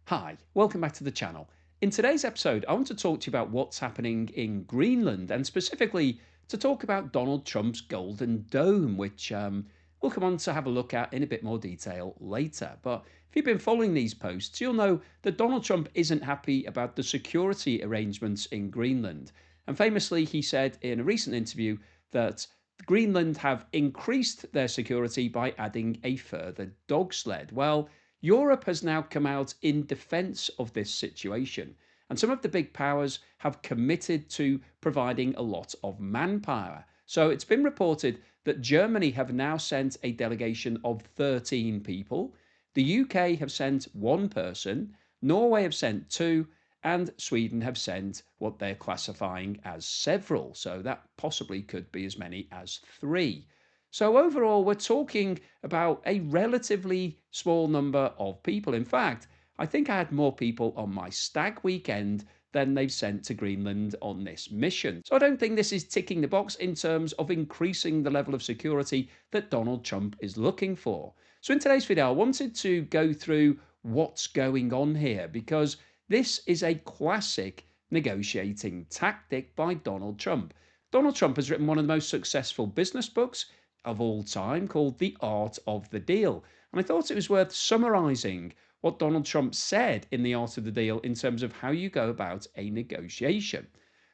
Hi, welcome back to the channel. In today's episode, I want to talk to you about what's happening in Greenland and specifically to talk about Donald Trump's Golden Dome, which we'll come on to have a look at in a bit more detail later. But if you've been following these posts, you'll know that Donald Trump isn't happy about the security arrangements in Greenland. And famously, he said in a recent interview that Greenland have increased their security by adding a further dog sled. Well, Europe has now come out in defense of this situation, and some of the big powers have committed to providing a lot of manpower. So it's been reported that Germany have now sent a delegation of 13 people, the UK have sent one person, Norway have sent two, and Sweden have sent what they're classifying as several. So that possibly could be as many as three. So overall, we're talking about a relatively small number of people. In fact, I think I had more people on my stag weekend than they've sent to Greenland on this mission. So I don't think this is ticking the box in terms of increasing the level of security that Donald Trump is looking for. So in today's video, I wanted to go through what's going on here because this is a classic negotiating tactic by Donald Trump. Donald Trump has written one of the most successful business books of all time called The Art of the Deal. And I thought it was worth summarizing what Donald Trump said in The Art of the Deal in terms of how you go about a negotiation.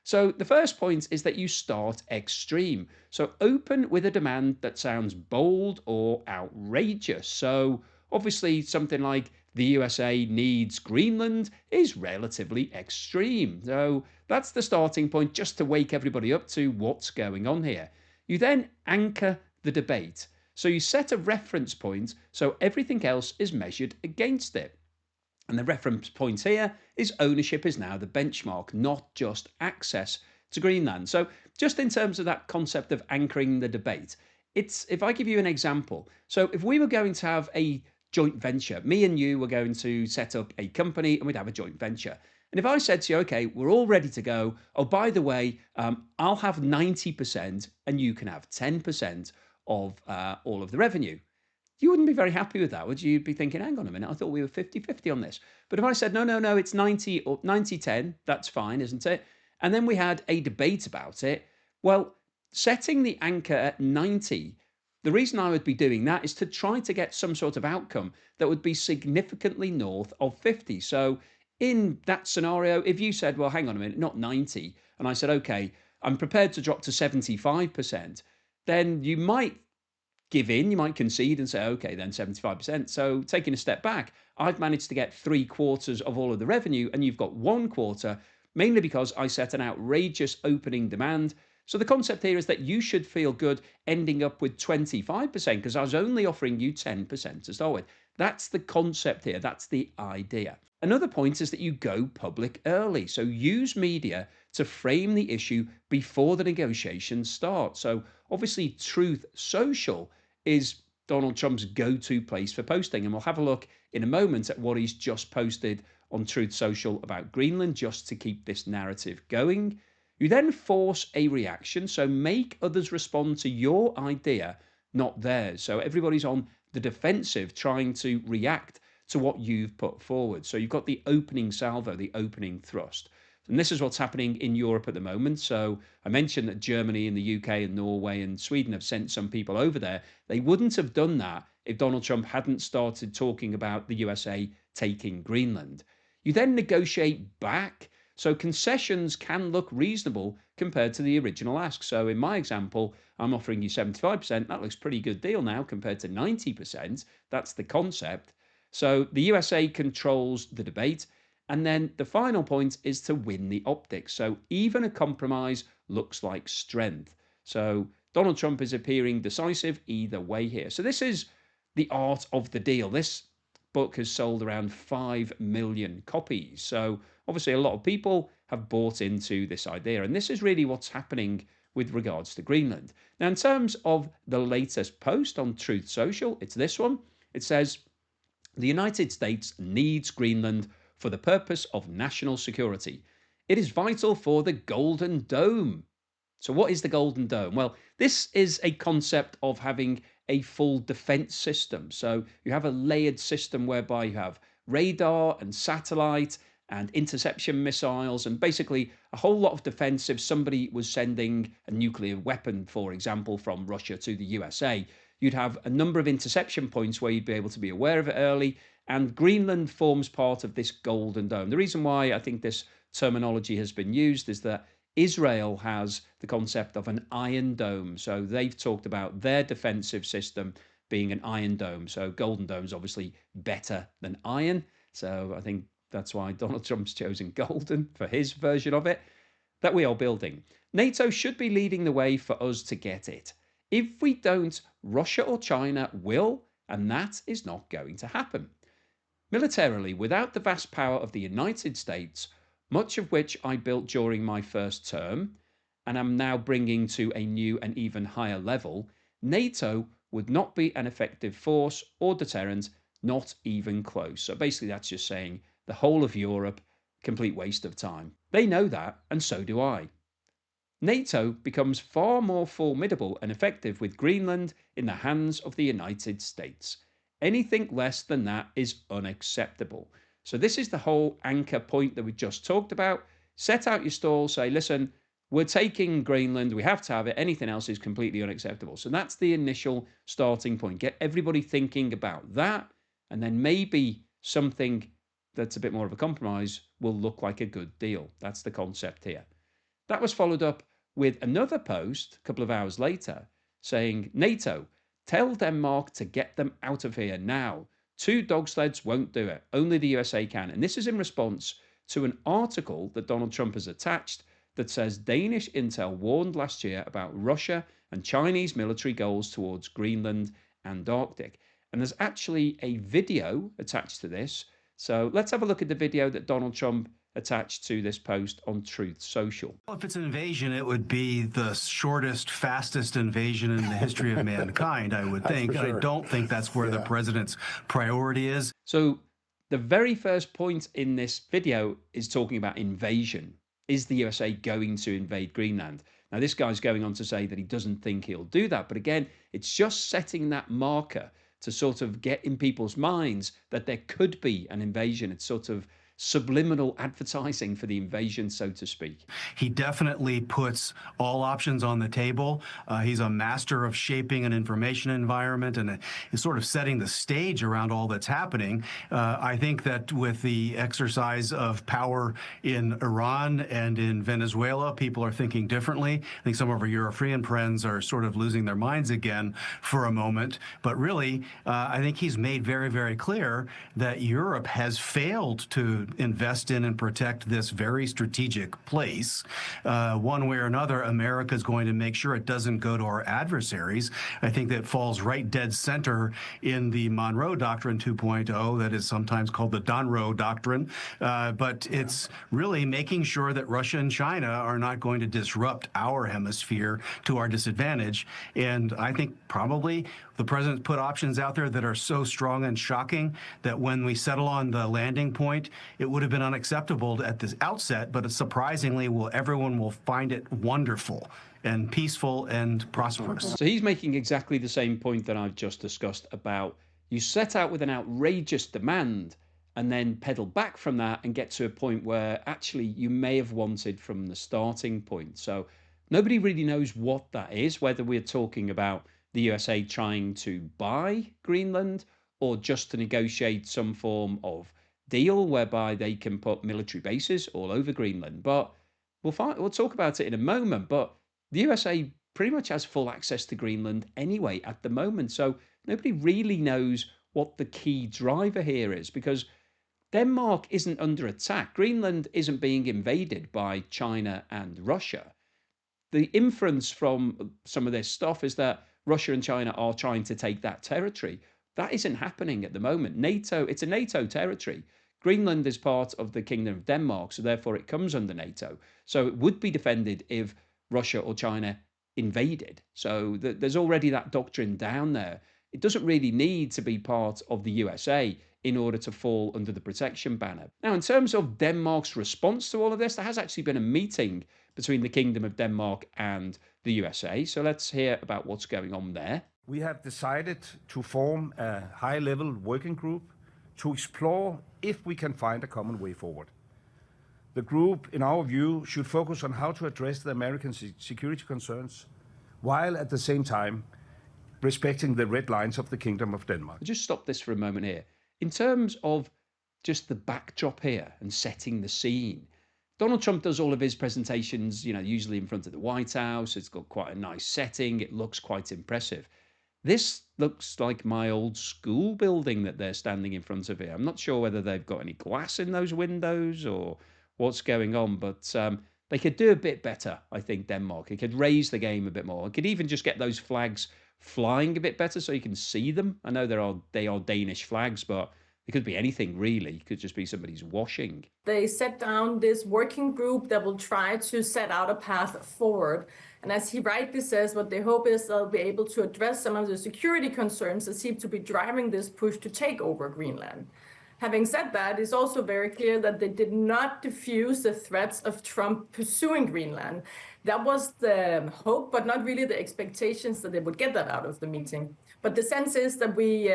So the first point is that you start extreme. So open with a demand that sounds bold or outrageous. So obviously something like the USA needs Greenland is relatively extreme. So that's the starting point just to wake everybody up to what's going on here. You then anchor the debate. So you set a reference point so everything else is measured against it. And the reference point here is ownership is now the benchmark, not just access to Greenland. So just in terms of that concept of anchoring the debate, it's if I give you an example. So if we were going to have a joint venture, me and you were going to set up a company and we'd have a joint venture. And if I said to you, okay, we're all ready to go. Oh, by the way, I'll have 90% and you can have 10% of all of the revenue. You wouldn't be very happy with that, would you? You'd be thinking, hang on a minute, I thought we were 50-50 on this. But if I said, no, no, no, it's 90 or 90-10, that's fine, isn't it? And then we had a debate about it. Well, setting the anchor at 90, the reason I would be doing that is to try to get some sort of outcome that would be significantly north of 50. So in that scenario, if you said, well, hang on a minute, not 90, and I said, okay, I'm prepared to drop to 75%, then you might give in, you might concede and say, okay, then 75%. So taking a step back, I've managed to get 3/4 of all of the revenue, and you've got 1/4, mainly because I set an outrageous opening demand. So the concept here is that you should feel good ending up with 25% because I was only offering you 10% to start with. That's the concept here. That's the idea. Another point is that you go public early. So use media to frame the issue before the negotiations start. So obviously, Truth Social is Donald Trump's go-to place for posting. And we'll have a look in a moment at what he's just posted on Truth Social about Greenland, just to keep this narrative going. You then force a reaction, so make others respond to your idea, not theirs. So everybody's on the defensive trying to react to what you've put forward. So you've got the opening salvo, the opening thrust. And this is what's happening in Europe at the moment. So I mentioned that Germany and the UK and Norway and Sweden have sent some people over there. They wouldn't have done that if Donald Trump hadn't started talking about the USA taking Greenland. You then negotiate back. So concessions can look reasonable compared to the original ask. So in my example, I'm offering you 75%. That looks pretty good deal now compared to 90%. That's the concept. So the USA controls the debate. And then the final point is to win the optics. So even a compromise looks like strength. So Donald Trump is appearing decisive either way here. So this is the art of the deal. This book has sold around 5 million copies. So obviously a lot of people have bought into this idea. And this is really what's happening with regards to Greenland. Now, in terms of the latest post on Truth Social, it's this one. It says, the United States needs Greenland for the purpose of national security. It is vital for the Golden Dome. So, what is the Golden Dome? Well, this is a concept of having a full defense system. So, you have a layered system whereby you have radar and satellite and interception missiles, and basically a whole lot of defense. If somebody was sending a nuclear weapon, for example, from Russia to the USA, you'd have a number of interception points where you'd be able to be aware of it early. And Greenland forms part of this Golden Dome. The reason why I think this terminology has been used is that Israel has the concept of an iron dome. So they've talked about their defensive system being an iron dome. So Golden Dome's obviously better than iron. So I think that's why Donald Trump's chosen golden for his version of it that we are building. NATO should be leading the way for us to get it. If we don't, Russia or China will, and that is not going to happen. Militarily, without the vast power of the United States, much of which I built during my first term, and am now bringing to a new and even higher level, NATO would not be an effective force or deterrent, not even close. So basically, that's just saying the whole of Europe, complete waste of time. They know that, and so do I. NATO becomes far more formidable and effective with Greenland in the hands of the United States. Anything less than that is unacceptable. So, this is the whole anchor point that we just talked about. Set out your stall, say, listen, we're taking Greenland, we have to have it, anything else is completely unacceptable. So, that's the initial starting point. Get everybody thinking about that, and then maybe something that's a bit more of a compromise will look like a good deal. That's the concept here. That was followed up with another post a couple of hours later saying, NATO, tell Denmark to get them out of here now. 2 dog sleds won't do it. Only the USA can. And this is in response to an article that Donald Trump has attached that says Danish intel warned last year about Russia and Chinese military goals towards Greenland and Arctic. And there's actually a video attached to this. So let's have a look at the video that Donald Trump attached to this post on Truth Social. If it's an invasion, it would be the shortest, fastest invasion in the history of mankind, I would think. Sure. I don't think that's where the president's priority is. So the very first point in this video is talking about invasion. Is the USA going to invade Greenland? Now, this guy's going on to say that he doesn't think he'll do that. But again, it's just setting that marker to sort of get in people's minds that there could be an invasion. It's sort of subliminal advertising for the invasion, so to speak. He definitely puts all options on the table. He's a master of shaping an information environment and is sort of setting the stage around all that's happening. I think that with the exercise of power in Iran and in Venezuela, people are thinking differently. I think some of our European friends are sort of losing their minds again for a moment. But really, I think he's made very, very clear that Europe has failed to invest in and protect this very strategic place. One way or another, America is going to make sure it doesn't go to our adversaries. I think that falls right dead center in the Monroe Doctrine 2.0, that is sometimes called the Donroe Doctrine. But it's really making sure that Russia and China are not going to disrupt our hemisphere to our disadvantage. And I think probably the president put options out there that are so strong and shocking that when we settle on the landing point, it would have been unacceptable at the outset, but surprisingly, everyone will find it wonderful and peaceful and prosperous. So he's making exactly the same point that I've just discussed about you set out with an outrageous demand and then pedal back from that and get to a point where actually you may have wanted from the starting point. So nobody really knows what that is, whether we're talking about the USA trying to buy Greenland or just to negotiate some form of deal whereby they can put military bases all over Greenland. But we'll talk about it in a moment. But the USA pretty much has full access to Greenland anyway at the moment. So nobody really knows what the key driver here is, because Denmark isn't under attack. Greenland isn't being invaded by China and Russia. The inference from some of this stuff is that Russia and China are trying to take that territory. That isn't happening at the moment. NATO, it's a NATO territory. Greenland is part of the Kingdom of Denmark, so therefore it comes under NATO. So it would be defended if Russia or China invaded. So there's already that doctrine down there. It doesn't really need to be part of the USA in order to fall under the protection banner. Now, in terms of Denmark's response to all of this, there has actually been a meeting between the Kingdom of Denmark and the USA. So let's hear about what's going on there. We have decided to form a high-level working group to explore if we can find a common way forward. The group, in our view, should focus on how to address the American security concerns, while at the same time respecting the red lines of the Kingdom of Denmark. I'll just stop this for a moment here. In terms of just the backdrop here and setting the scene, Donald Trump does all of his presentations, usually in front of the White House. It's got quite a nice setting. It looks quite impressive. This looks like my old school building that they're standing in front of here. I'm not sure whether they've got any glass in those windows or what's going on, but they could do a bit better, I think, Denmark. It could raise the game a bit more. It could even just get those flags flying a bit better so you can see them. I know they are Danish flags, but it could be anything really. It could just be somebody's washing. They set down this working group that will try to set out a path forward. And as he rightly says, what they hope is they'll be able to address some of the security concerns that seem to be driving this push to take over Greenland. Having said that, it's also very clear that they did not diffuse the threats of Trump pursuing Greenland. That was the hope, but not really the expectations that they would get that out of the meeting. But the sense is that we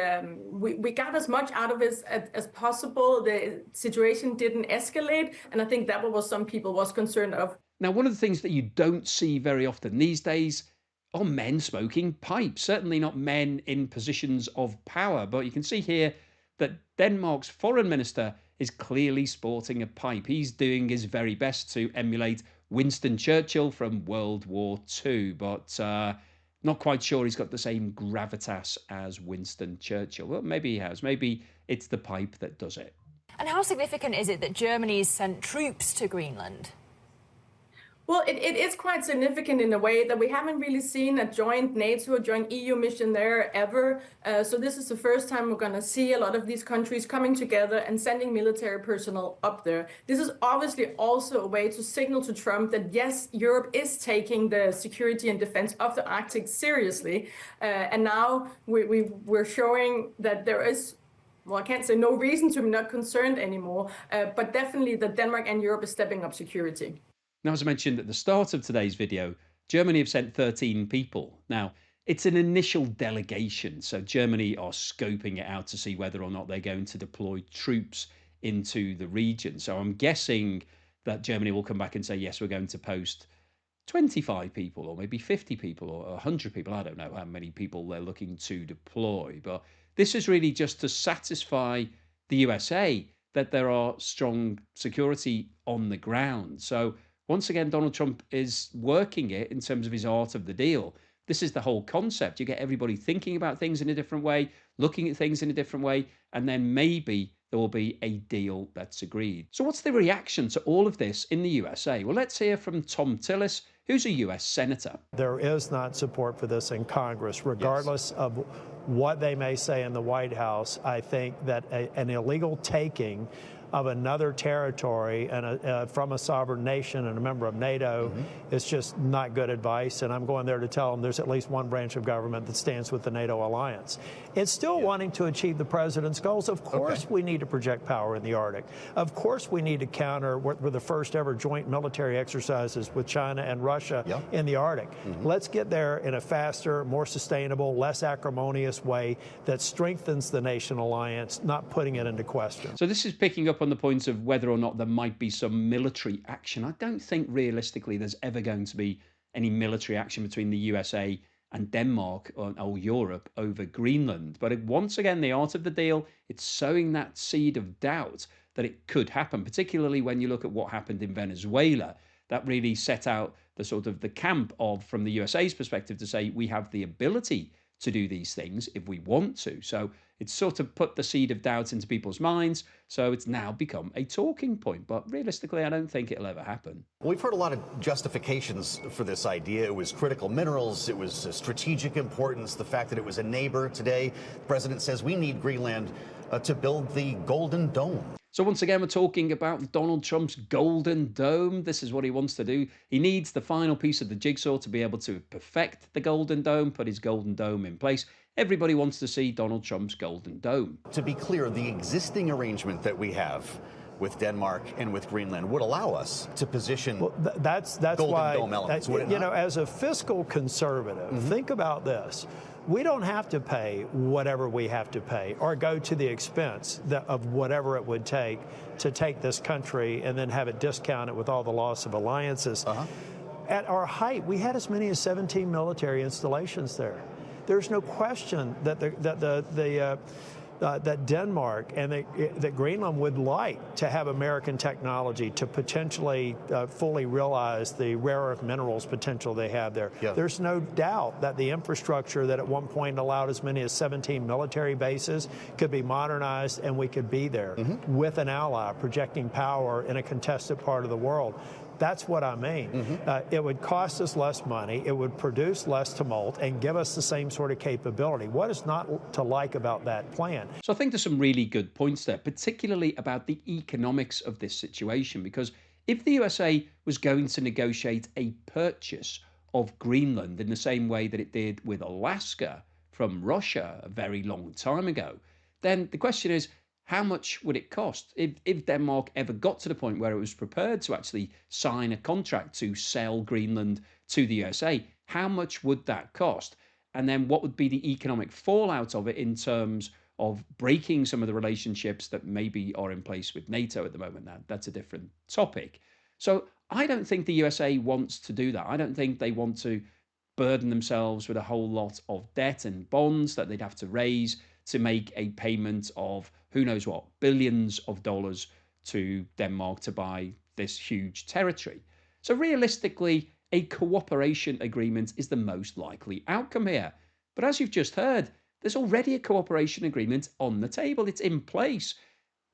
got as much out of it as possible. The situation didn't escalate, and I think that was what some people was concerned of. Now, one of the things that you don't see very often these days are men smoking pipes. Certainly not men in positions of power, but you can see here that Denmark's foreign minister is clearly sporting a pipe. He's doing his very best to emulate Winston Churchill from World War II, but not quite sure he's got the same gravitas as Winston Churchill. Well, maybe he has. Maybe it's the pipe that does it. And how significant is it that Germany's sent troops to Greenland? Well, it is quite significant in a way that we haven't really seen a joint NATO, a joint EU mission there ever. So this is the first time we're going to see a lot of these countries coming together and sending military personnel up there. This is obviously also a way to signal to Trump that, yes, Europe is taking the security and defense of the Arctic seriously. And now we're showing that there is, well, I can't say no reason to be not concerned anymore, but definitely that Denmark and Europe is stepping up security. Now, as I mentioned at the start of today's video, Germany have sent 13 people. Now, it's an initial delegation, so Germany are scoping it out to see whether or not they're going to deploy troops into the region. So I'm guessing that Germany will come back and say, yes, we're going to post 25 people or maybe 50 people or 100 people. I don't know how many people they're looking to deploy, but this is really just to satisfy the USA that there are strong security on the ground. So once again, Donald Trump is working it in terms of his art of the deal. This is the whole concept. You get everybody thinking about things in a different way, looking at things in a different way, and then maybe there will be a deal that's agreed. So what's the reaction to all of this in the USA? Well, let's hear from Tom Tillis, who's a US senator. There is not support for this in Congress, regardless of what they may say in the White House. I think that an illegal taking of another territory and from a sovereign nation and a member of NATO is just not good advice. And I'm going there to tell them there's at least one branch of government that stands with the NATO alliance. It's still wanting to achieve the president's goals. Of course, we need to project power in the Arctic. Of course, we need to counter what were the first ever joint military exercises with China and Russia in the Arctic. Let's get there in a faster, more sustainable, less acrimonious way that strengthens the nation alliance, not putting it into question. So this is picking up on the point of whether or not there might be some military action. I don't think realistically there's ever going to be any military action between the USA and Denmark or Europe over Greenland. But once again, the art of the deal, it's sowing that seed of doubt that it could happen, particularly when you look at what happened in Venezuela. That really set out the sort of the camp of, from the USA's perspective, to say we have the ability to do these things if we want to. So it's sort of put the seed of doubt into people's minds. So it's now become a talking point. But realistically, I don't think it'll ever happen. We've heard a lot of justifications for this idea. It was critical minerals. It was strategic importance. The fact that it was a neighbor. Today, the president says we need Greenland to build the Golden Dome. So once again, we're talking about Donald Trump's Golden Dome. This is what he wants to do. He needs the final piece of the jigsaw to be able to perfect the Golden Dome, put his Golden Dome in place. Everybody wants to see Donald Trump's Golden Dome. To be clear, the existing arrangement that we have with Denmark and with Greenland would allow us to position that's Golden why, Dome elements, would it you not? know, as a fiscal conservative, think about this. We don't have to pay whatever we have to pay or go to the expense of whatever it would take to take this country and then have it discounted with all the loss of alliances. At our height, we had as many as 17 military installations there. There's no question that that Denmark and that Greenland would like to have American technology to potentially fully realize the rare earth minerals potential they have there. Yeah. There's no doubt that the infrastructure that at one point allowed as many as 17 military bases could be modernized and we could be there with an ally projecting power in a contested part of the world. That's what I mean. It would cost us less money, it would produce less tumult, and give us the same sort of capability. What is not to like about that plan? So I think there's some really good points there, particularly about the economics of this situation, because if the USA was going to negotiate a purchase of Greenland in the same way that it did with Alaska from Russia a very long time ago, then the question is, how much would it cost? If Denmark ever got to the point where it was prepared to actually sign a contract to sell Greenland to the USA, how much would that cost? And then what would be the economic fallout of it in terms of breaking some of the relationships that maybe are in place with NATO at the moment? Now, that's a different topic. So I don't think the USA wants to do that. I don't think they want to burden themselves with a whole lot of debt and bonds that they'd have to raise to make a payment of who knows what, billions of dollars to Denmark to buy this huge territory. So realistically, a cooperation agreement is the most likely outcome here. But as you've just heard, there's already a cooperation agreement on the table. It's in place.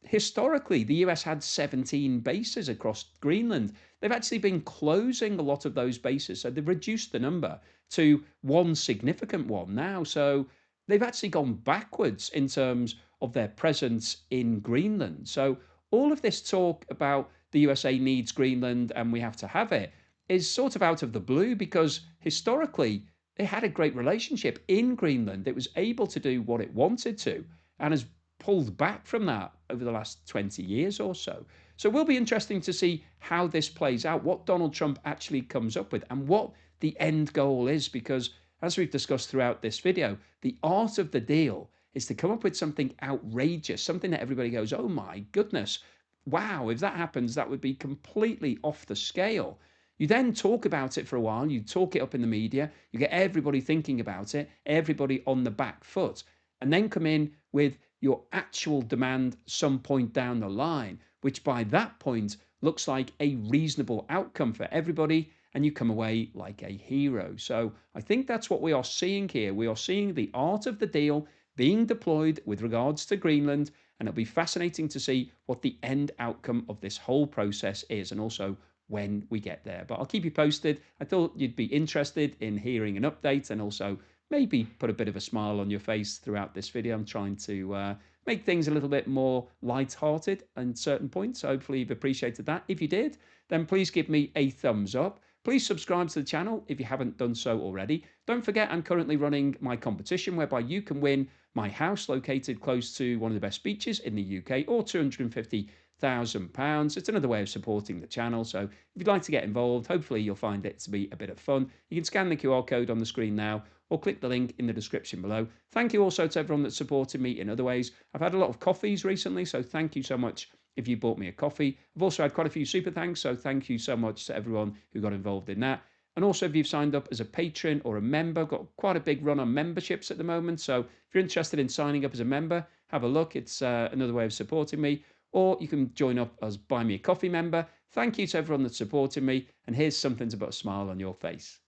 Historically, the US had 17 bases across Greenland. They've actually been closing a lot of those bases. So they've reduced the number to one significant one now. So they've actually gone backwards in terms of their presence in Greenland. So all of this talk about the USA needs Greenland and we have to have it is sort of out of the blue, because historically they had a great relationship in Greenland. It was able to do what it wanted to and has pulled back from that over the last 20 years or so. So it will be interesting to see how this plays out, what Donald Trump actually comes up with and what the end goal is, because as we've discussed throughout this video, the art of the deal is to come up with something outrageous, something that everybody goes, oh my goodness, wow, if that happens, that would be completely off the scale. You then talk about it for a while, you talk it up in the media, you get everybody thinking about it, everybody on the back foot, and then come in with your actual demand some point down the line, which by that point looks like a reasonable outcome for everybody, and you come away like a hero. So I think that's what we are seeing here. We are seeing the art of the deal being deployed with regards to Greenland, and it'll be fascinating to see what the end outcome of this whole process is, and also when we get there. But I'll keep you posted. I thought you'd be interested in hearing an update and also maybe put a bit of a smile on your face throughout this video. I'm trying to make things a little bit more light-hearted at certain points. Hopefully you've appreciated that. If you did, then please give me a thumbs up. Please subscribe to the channel if you haven't done so already. Don't forget, I'm currently running my competition whereby you can win my house located close to one of the best beaches in the UK, or £250,000. It's another way of supporting the channel. So if you'd like to get involved, hopefully you'll find it to be a bit of fun. You can scan the QR code on the screen now, or click the link in the description below. Thank you also to everyone that's supported me in other ways. I've had a lot of coffees recently, so thank you so much if you bought me a coffee. I've also had quite a few super thanks, so thank you so much to everyone who got involved in that. And also, if you've signed up as a patron or a member, I've got quite a big run on memberships at the moment. So if you're interested in signing up as a member, have a look. It's another way of supporting me. Or you can join up as Buy Me a Coffee member. Thank you to everyone that's supported me. And here's something to put a smile on your face.